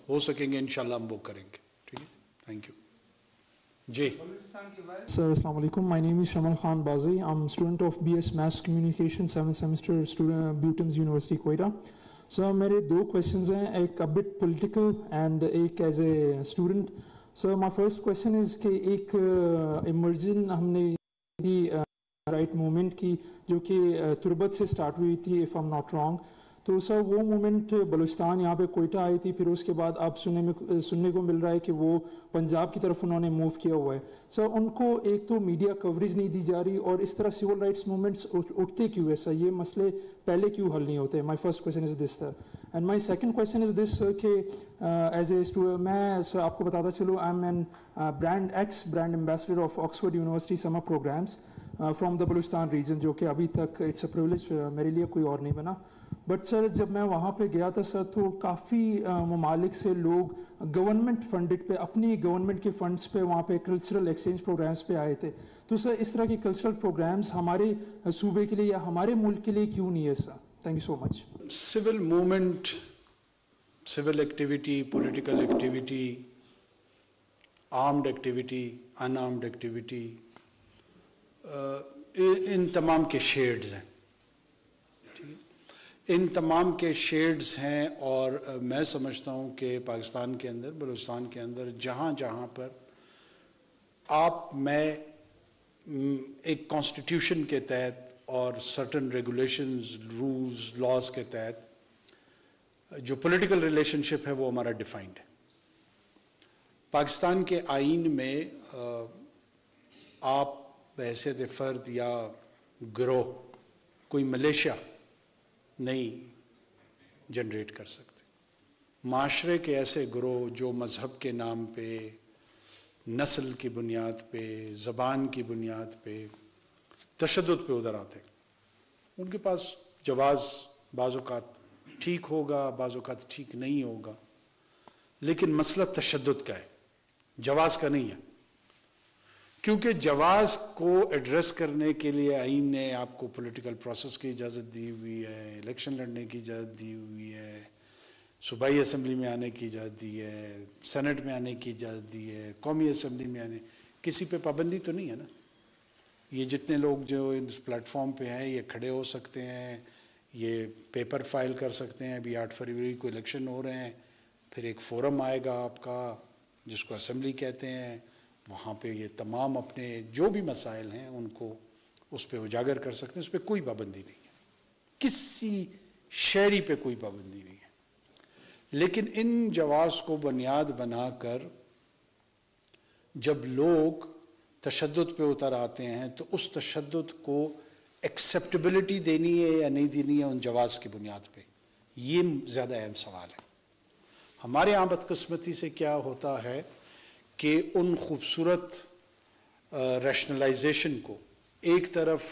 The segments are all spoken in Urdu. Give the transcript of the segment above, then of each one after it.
ہو سکیں گے انشاءاللہ ہم وہ کریں گے. ٹھیک ہے, تھینک یو. جی Sir, Assalamu alaikum. My name is Shamal Khan Bazi. I'm a student of BS Mass Communication, 7th semester student, Butams University, Quetta. So, میرے دو questions ہیں, ایک a bit political and ایک as a student. So, my first question is کہ ایک emerging ہم نے رائٹ موومنٹ کی جو کہ تربت سے سٹارٹ ہوئی تھی if I'm not wrong. تو سر وہ مومنٹ بلوچستان یہاں پہ کوئٹہ آئی تھی, پھر اس کے بعد اب سننے کو مل رہا ہے کہ وہ پنجاب کی طرف انہوں نے موو کیا ہوا ہے. سر ان کو ایک تو میڈیا کوریج نہیں دی جا رہی, اور اس طرح سول رائٹس موومنٹس اٹھتے کیوں ہے سر, یہ مسئلے پہلے کیوں حل نہیں ہوتے؟ My first question is this sir. And my second question is this کہ ایز اے اسٹوڈنٹ میں سر آپ کو بتاتا چلوں I am an brand ambassador of Oxford University summer programmes from the Balochistan region, جو کہ ابھی تک اٹس اے پریولیج میرے لیے, کوئی اور نہیں بنا. بٹ سر جب میں وہاں پہ گیا تھا سر, تو کافی ممالک سے لوگ گورنمنٹ فنڈڈ پہ, اپنی گورنمنٹ کے فنڈس پہ وہاں پہ کلچرل ایکسچینج پروگرامس پہ آئے تھے. تو سر اس طرح کے کلچرل پروگرامس ہمارے صوبے کے لیے یا ہمارے ملک کے لیے کیوں نہیں ہے sir? Thank you so much. Civil movement, civil activity, political activity, armed activity, unarmed activity, ان تمام کے شیڈز ہیں. ان تمام کے شیڈز ہیں, اور میں سمجھتا ہوں کہ پاکستان کے اندر, بلوچستان کے اندر جہاں جہاں پر آپ میں ایک کانسٹیٹیوشن کے تحت اور سرٹن ریگولیشنز, رولز, لاز کے تحت جو پولیٹیکل ریلیشن شپ ہے وہ ہمارا ڈیفائنڈ ہے. پاکستان کے آئین میں آپ بحیثیت فرد یا گروہ کوئی ملیشیا نہیں جنریٹ کر سکتے. معاشرے کے ایسے گروہ جو مذہب کے نام پہ, نسل کی بنیاد پہ, زبان کی بنیاد پہ, تشدد پہ ادھر آتے ہیں, ان کے پاس جواز بعض اوقات ٹھیک ہوگا, بعض اوقات ٹھیک نہیں ہوگا, لیکن مسئلہ تشدد کا ہے, جواز کا نہیں ہے. کیونکہ جواز کو ایڈریس کرنے کے لیے آئین نے آپ کو پولیٹیکل پروسیس کی اجازت دی ہوئی ہے, الیکشن لڑنے کی اجازت دی ہوئی ہے, صوبائی اسمبلی میں آنے کی اجازت دی ہے, سینٹ میں آنے کی اجازت دی ہے, قومی اسمبلی میں آنے, کسی پہ پابندی تو نہیں ہے نا. یہ جتنے لوگ جو اس پلیٹ فارم پہ ہیں یہ کھڑے ہو سکتے ہیں, یہ پیپر فائل کر سکتے ہیں. ابھی 8 فروری کو الیکشن ہو رہے ہیں, پھر ایک فورم آئے گا آپ کا جس کو اسمبلی کہتے ہیں, وہاں پہ یہ تمام اپنے جو بھی مسائل ہیں ان کو اس پہ اجاگر کر سکتے ہیں. اس پہ کوئی پابندی نہیں ہے, کسی شہری پہ کوئی پابندی نہیں ہے. لیکن ان جواز کو بنیاد بنا کر جب لوگ تشدد پہ اتر آتے ہیں تو اس تشدد کو ایکسیپٹیبلٹی دینی ہے یا نہیں دینی ہے ان جواز کی بنیاد پہ, یہ زیادہ اہم سوال ہے. ہمارے یہاں بدقسمتی سے کیا ہوتا ہے کہ ان خوبصورت ریشنلائزیشن کو ایک طرف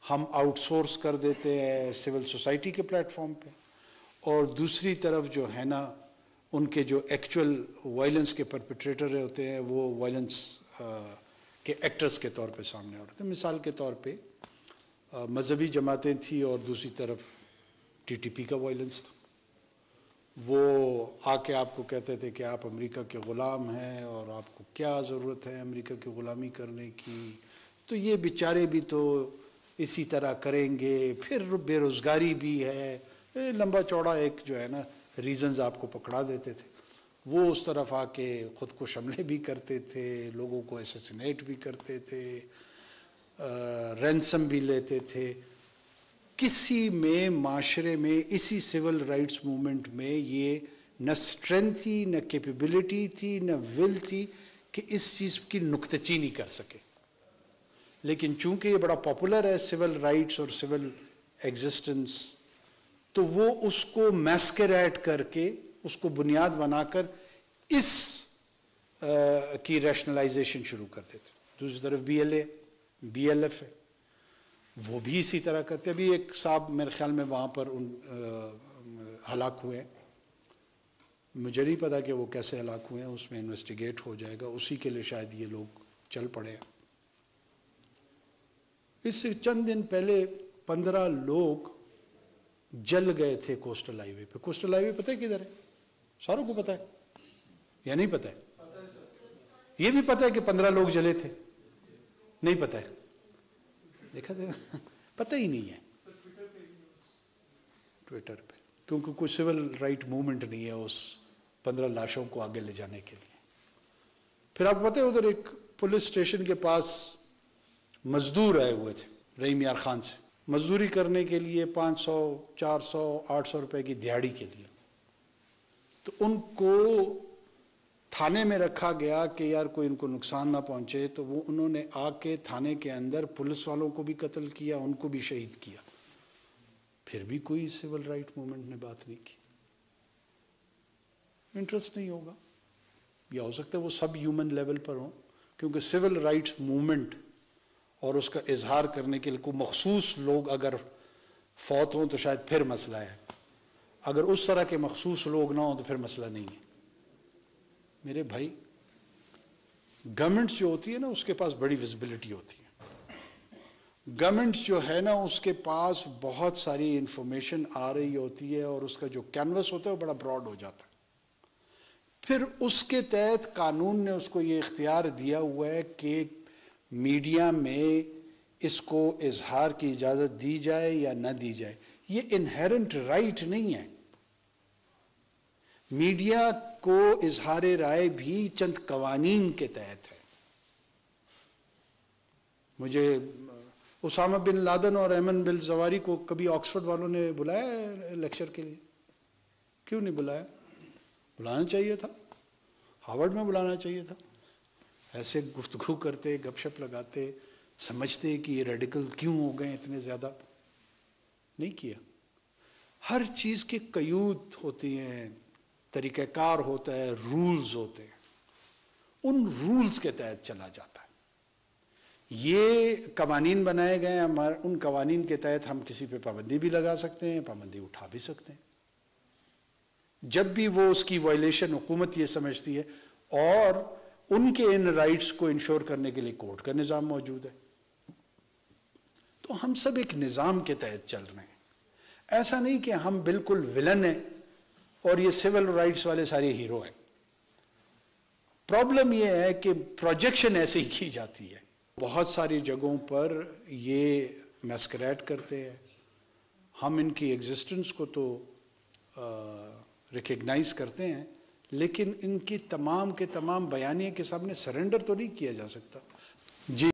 ہم آؤٹ سورس کر دیتے ہیں سول سوسائٹی کے پلیٹ فارم پہ, اور دوسری طرف جو ہے نا ان کے جو ایکچول وائلنس کے پرپیٹریٹر ہوتے ہیں وہ وائلنس کے ایکٹرز کے طور پہ سامنے آ رہے تھے. مثال کے طور پہ مذہبی جماعتیں تھیں اور دوسری طرف TTP کا وائلنس تھا. وہ آ کے آپ کو کہتے تھے کہ آپ امریکہ کے غلام ہیں اور آپ کو کیا ضرورت ہے امریکہ کی غلامی کرنے کی, تو یہ بیچارے بھی تو اسی طرح کریں گے, پھر بے روزگاری بھی ہے, لمبا چوڑا ایک جو ہے نا ریزنز آپ کو پکڑا دیتے تھے. وہ اس طرف آ کے خود کو حملے بھی کرتے تھے, لوگوں کو اسیسینیٹ بھی کرتے تھے, رینسم بھی لیتے تھے. کسی میں معاشرے میں اسی سول رائٹس موومنٹ میں یہ نہ اسٹرینتھ تھی, نہ کیپیبلٹی تھی, نہ ول تھی کہ اس چیز کی نکتہ چینی کر سکے. لیکن چونکہ یہ بڑا پاپولر ہے سول رائٹس اور سول ایگزسٹنس, تو وہ اس کو میسکریٹ کر کے اس کو بنیاد بنا کر اس کی ریشنلائزیشن شروع کر دیتے. دوسری طرف BLA BLF ہے, وہ بھی اسی طرح کرتے. ابھی ایک صاحب میرے خیال میں وہاں پر ہلاک ہوئے, مجھے نہیں پتا کہ وہ کیسے ہلاک ہوئے ہیں, اس میں انویسٹیگیٹ ہو جائے گا, اسی کے لیے شاید یہ لوگ چل پڑے ہیں. اس سے چند دن پہلے 15 لوگ جل گئے تھے کوسٹل ہائی وے پہ. کوسٹل ہائی وے پتہ ہے کدھر ہے؟ ساروں کو پتا ہے یا نہیں پتا ہے؟ یہ بھی پتا ہے کہ 15 لوگ جلے تھے؟ نہیں پتا ہے؟ دیکھا پتہ ہی نہیں ہے ٹویٹر پہ، کیونکہ کوئی سول رائٹ موومنٹ نہیں ہے اس 15 لاشوں کو آگے لے جانے کے لیے۔ پھر آپ کو پتہ ہے ادھر ایک پولیس اسٹیشن کے پاس مزدور آئے ہوئے تھے رحیم یار خان سے، مزدوری کرنے کے لیے 500 400 800 روپے کی دیہاڑی کے لیے، تو ان کو تھانے میں رکھا گیا کہ یار کوئی ان کو نقصان نہ پہنچے، تو وہ انہوں نے آ کے تھانے کے اندر پولیس والوں کو بھی قتل کیا، ان کو بھی شہید کیا، پھر بھی کوئی سول رائٹ موومنٹ نے بات نہیں کی۔ انٹرسٹ نہیں ہوگا، یا ہو سکتا ہے وہ سب ہیومن لیول پر ہوں، کیونکہ سول رائٹس موومنٹ اور اس کا اظہار کرنے کے لیے کوئی مخصوص لوگ اگر فوت ہوں تو شاید پھر مسئلہ ہے، اگر اس طرح کے مخصوص لوگ نہ ہوں تو پھر مسئلہ نہیں ہے۔ میرے بھائی، گورنمنٹس جو ہوتی ہے نا اس کے پاس بڑی وزبلٹی ہوتی ہے، گورنمنٹس جو ہے نا اس کے پاس بہت ساری انفارمیشن آ رہی ہوتی ہے، اور اس کا جو کینوس ہوتا ہے وہ بڑا براڈ ہو جاتا ہے۔ پھر اس کے تحت قانون نے اس کو یہ اختیار دیا ہوا ہے کہ میڈیا میں اس کو اظہار کی اجازت دی جائے یا نہ دی جائے، یہ انہیرنٹ رائٹ نہیں ہے۔ میڈیا کو اظہار رائے بھی چند قوانین کے تحت ہے۔ مجھے اسامہ بن لادن اور ایمن بالزواری کو کبھی آکسفورڈ والوں نے بلایا لیکچر کے لیے؟ کیوں نہیں بلایا؟ بلانا چاہیے تھا، ہارورڈ میں بلانا چاہیے تھا۔ ایسے گفتگو کرتے، گپ شپ لگاتے، سمجھتے کہ یہ ریڈیکل کیوں ہو گئے اتنے زیادہ، نہیں کیا۔ ہر چیز کے قیود ہوتی ہیں، طریقہ کار ہوتا ہے، رولز ہوتے ہیں، ان رولز کے تحت چلا جاتا ہے۔ یہ قوانین بنائے گئے ہیں، ان قوانین کے تحت ہم کسی پہ پابندی بھی لگا سکتے ہیں، پابندی اٹھا بھی سکتے ہیں جب بھی وہ اس کی وائلیشن حکومت یہ سمجھتی ہے، اور ان کے ان رائٹس کو انشور کرنے کے لیے کورٹ کا نظام موجود ہے۔ تو ہم سب ایک نظام کے تحت چل رہے ہیں، ایسا نہیں کہ ہم بالکل ولن ہیں اور یہ سول رائٹس والے سارے ہیرو ہیں۔ پرابلم یہ ہے کہ پروجیکشن ایسے ہی کی جاتی ہے، بہت ساری جگہوں پر یہ میسکریٹ کرتے ہیں، ہم ان کی ایگزسٹنس کو تو ریکگنائز کرتے ہیں، لیکن ان کی تمام کے تمام بیانیے کے سامنے سرنڈر تو نہیں کیا جا سکتا۔ جی